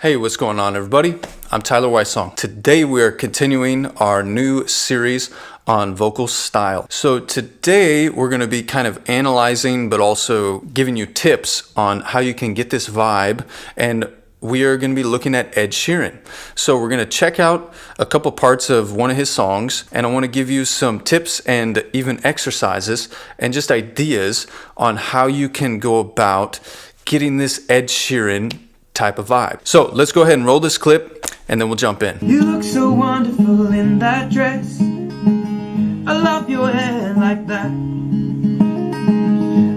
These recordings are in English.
Hey, what's going on, everybody? I'm Tyler Wysong. Today we are continuing our new series on vocal style. So today we're going to be kind of analyzing but also giving you tips on how you can get this vibe, and we are going to be looking at Ed Sheeran. So we're going to check out a couple parts of one of his songs, and I want to give you some tips and even exercises and just ideas on how you can go about getting this Ed Sheeran type of vibe. So let's go ahead and roll this clip and then we'll jump in. You look so wonderful in that dress. I love your hair like that.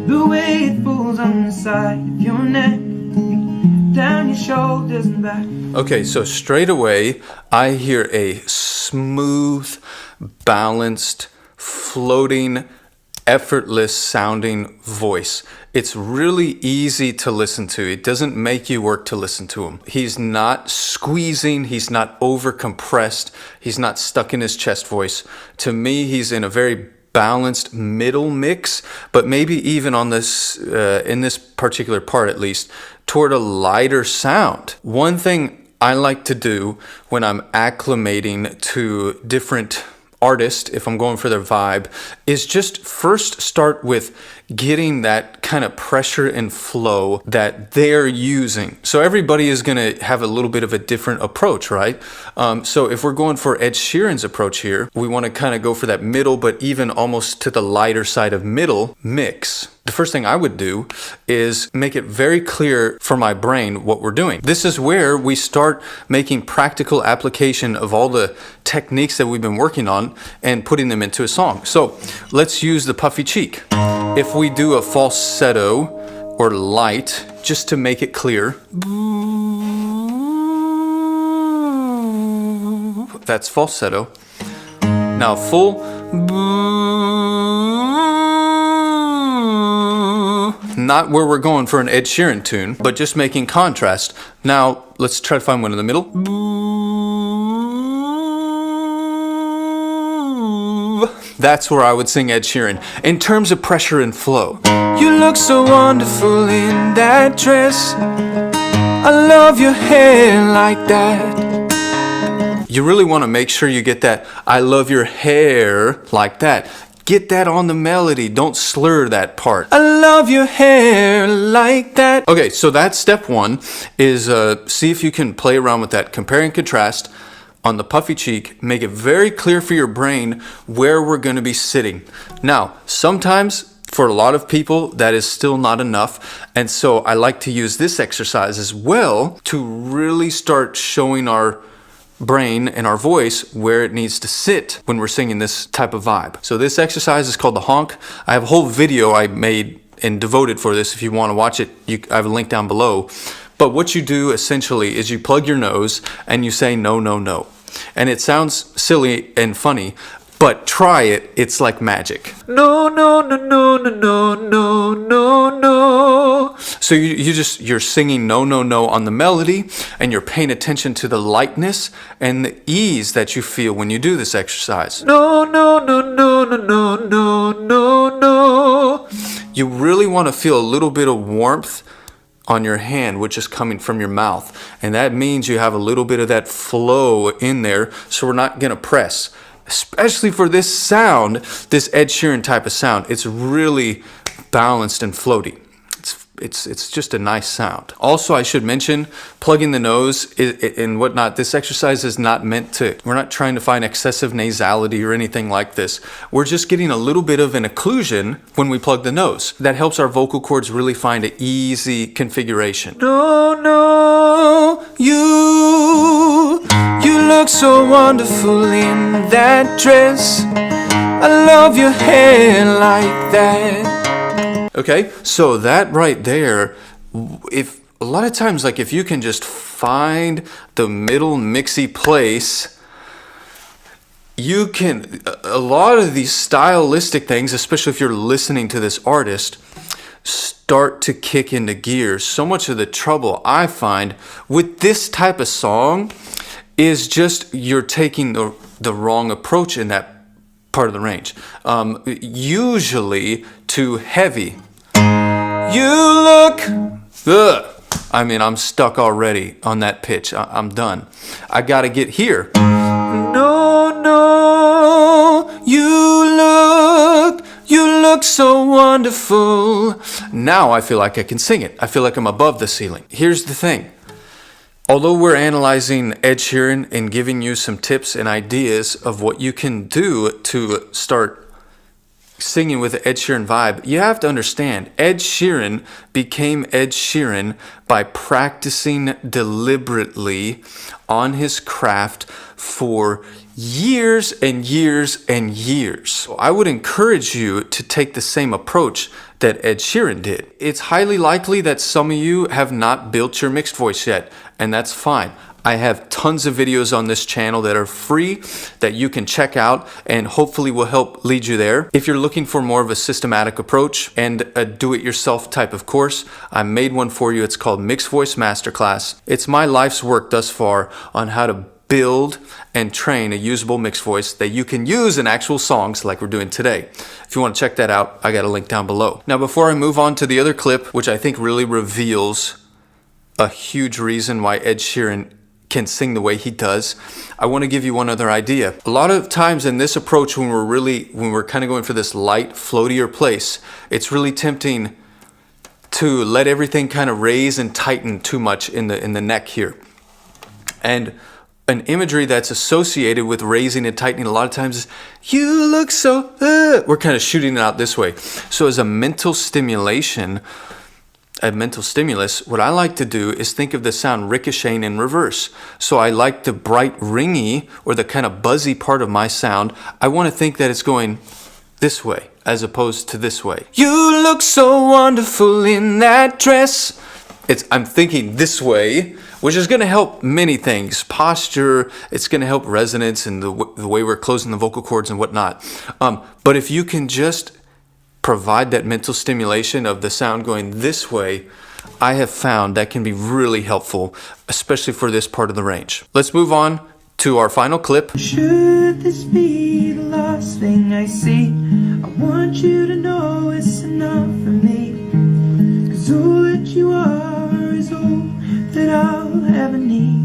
The way it falls on the side of your neck, down your shoulders and back. Okay, so straight away I hear a smooth, balanced, floating, effortless sounding voice. It's really easy to listen to. It doesn't make you work to listen to him. He's not squeezing, he's not over compressed, he's not stuck in his chest voice. To me, he's in a very balanced middle mix, but maybe even on this in this particular part at least, toward a lighter sound. One thing I like to do when I'm acclimating to different artist, if I'm going for their vibe, is just first start with getting that kind of pressure and flow that they're using. So everybody is going to have a little bit of a different approach, right? So if we're going for Ed Sheeran's approach here, we want to kind of go for that middle, but even almost to the lighter side of middle mix. The first thing I would do is make it very clear for my brain what we're doing. This is where we start making practical application of all the techniques that we've been working on and putting them into a song. So let's use the puffy cheek. If we do a falsetto or light, just to make it clear, that's falsetto. Now full, not where we're going for an Ed Sheeran tune, but just making contrast. Now let's try to find one in the middle. That's where I would sing Ed Sheeran in terms of pressure and flow. You look so wonderful in that dress. I love your hair like that. You really want to make sure you get that I love your hair like that. Get that on the melody. Don't slur that part. I love your hair like that. Okay, so that's step one, is see if you can play around with that. Compare and contrast on the puffy cheek. Make it very clear for your brain where we're going to be sitting. Now, sometimes for a lot of people that is still not enough, and so I like to use this exercise as well to really start showing our brain and our voice where it needs to sit when we're singing this type of vibe. So this exercise is called the honk. I have a whole video I made and devoted for this. If you want to watch it, I have a link down below. But what you do essentially is you plug your nose and you say no, no, no. And it sounds silly and funny, but try it. It's like magic. No, no, no, no, no, no, no, no, no. So you're singing no, no, no on the melody, and you're paying attention to the lightness and the ease that you feel when you do this exercise. No, no, no, no, no, no, no, no, no. You really want to feel a little bit of warmth on your hand, which is coming from your mouth. And that means you have a little bit of that flow in there, so we're not going to press. Especially for this sound, this Ed Sheeran type of sound, it's really balanced and floaty. It's just a nice sound. Also, I should mention, plugging the nose and whatnot, this exercise is not meant to, we're not trying to find excessive nasality or anything like this. We're just getting a little bit of an occlusion when we plug the nose. That helps our vocal cords really find an easy configuration. No, no, you look so wonderful in that dress. I love your hair like that. Okay, so that right there, if a lot of times, like if you can just find the middle mixy place, you can, a lot of these stylistic things, especially if you're listening to this artist, start to kick into gear. So much of the trouble I find with this type of song is just you're taking the wrong approach in that part of the range. Usually too heavy. You look I mean, I'm stuck already on that pitch. I'm done. I gotta get here. No, no, you look so wonderful. Now I feel like I can sing it. I feel like I'm above the ceiling. Here's the thing. Although we're analyzing Ed Sheeran and giving you some tips and ideas of what you can do to start singing with the Ed Sheeran vibe, you have to understand Ed Sheeran became Ed Sheeran by practicing deliberately on his craft for years and years and years. So I would encourage you to take the same approach that Ed Sheeran did. It's highly likely that some of you have not built your mixed voice yet, and that's fine. I have tons of videos on this channel that are free that you can check out and hopefully will help lead you there. If you're looking for more of a systematic approach and a do-it-yourself type of course, I made one for you. It's called Mixed Voice Masterclass. It's my life's work thus far on how to build and train a usable mixed voice that you can use in actual songs like we're doing today. If you want to check that out, I got a link down below. Now, before I move on to the other clip, which I think really reveals a huge reason why Ed Sheeran can sing the way he does, I want to give you one other idea. A lot of times in this approach, when we're kind of going for this light, floatier place, it's really tempting to let everything kind of raise and tighten too much in the neck here. And an imagery that's associated with raising and tightening a lot of times is, you look so, we're kind of shooting it out this way. So as a mental stimulation, a mental stimulus, what I like to do is think of the sound ricocheting in reverse. So I like the bright ringy or the kind of buzzy part of my sound. I want to think that it's going this way as opposed to this way. You look so wonderful in that dress. I'm thinking this way, which is going to help many things. Posture, it's going to help resonance and the way we're closing the vocal cords and whatnot. But if you can just provide that mental stimulation of the sound going this way, I have found that can be really helpful, especially for this part of the range. Let's move on to our final clip. Should this be the last thing I see, I want you to know it's enough for me. 'Cause all that you are is all that I'll ever need.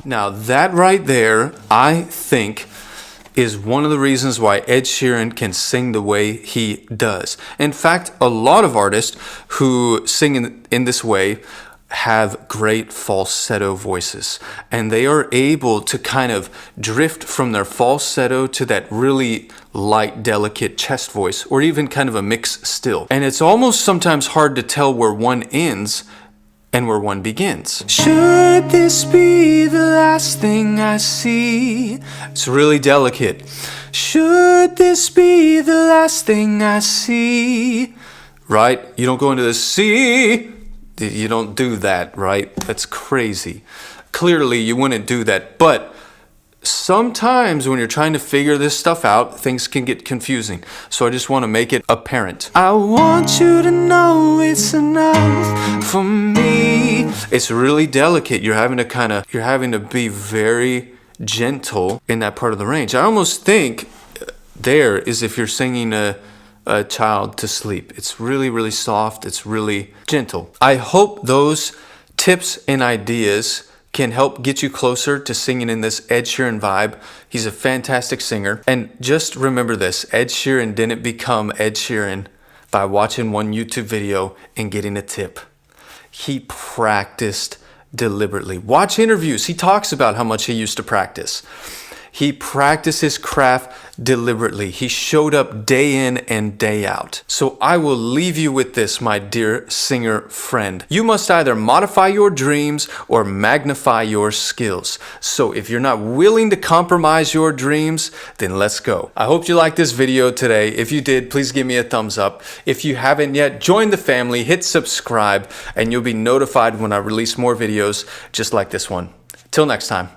Now that right there, I think, is one of the reasons why Ed Sheeran can sing the way he does. In fact, a lot of artists who sing in this way have great falsetto voices, and they are able to kind of drift from their falsetto to that really light, delicate chest voice, or even kind of a mix still. And it's almost sometimes hard to tell where one ends and where one begins. Should this be the last thing I see? It's really delicate. Should this be the last thing I see? Right? You don't go into the C. You don't do that, right? That's crazy. Clearly, you wouldn't do that. But sometimes when you're trying to figure this stuff out, things can get confusing. So I just want to make it apparent. I want you to know it's enough for me. It's really delicate. You're having to be very gentle in that part of the range. I almost think there is if you're singing a child to sleep. It's really, really soft. It's really gentle. I hope those tips and ideas can help get you closer to singing in this Ed Sheeran vibe. He's a fantastic singer. And just remember this, Ed Sheeran didn't become Ed Sheeran by watching one YouTube video and getting a tip. He practiced deliberately. Watch interviews. He talks about how much he used to practice. He practiced his craft deliberately. He showed up day in and day out. So I will leave you with this, my dear singer friend. You must either modify your dreams or magnify your skills. So if you're not willing to compromise your dreams, then let's go. I hope you liked this video today. If you did, please give me a thumbs up. If you haven't yet, join the family, hit subscribe, and you'll be notified when I release more videos just like this one. Till next time.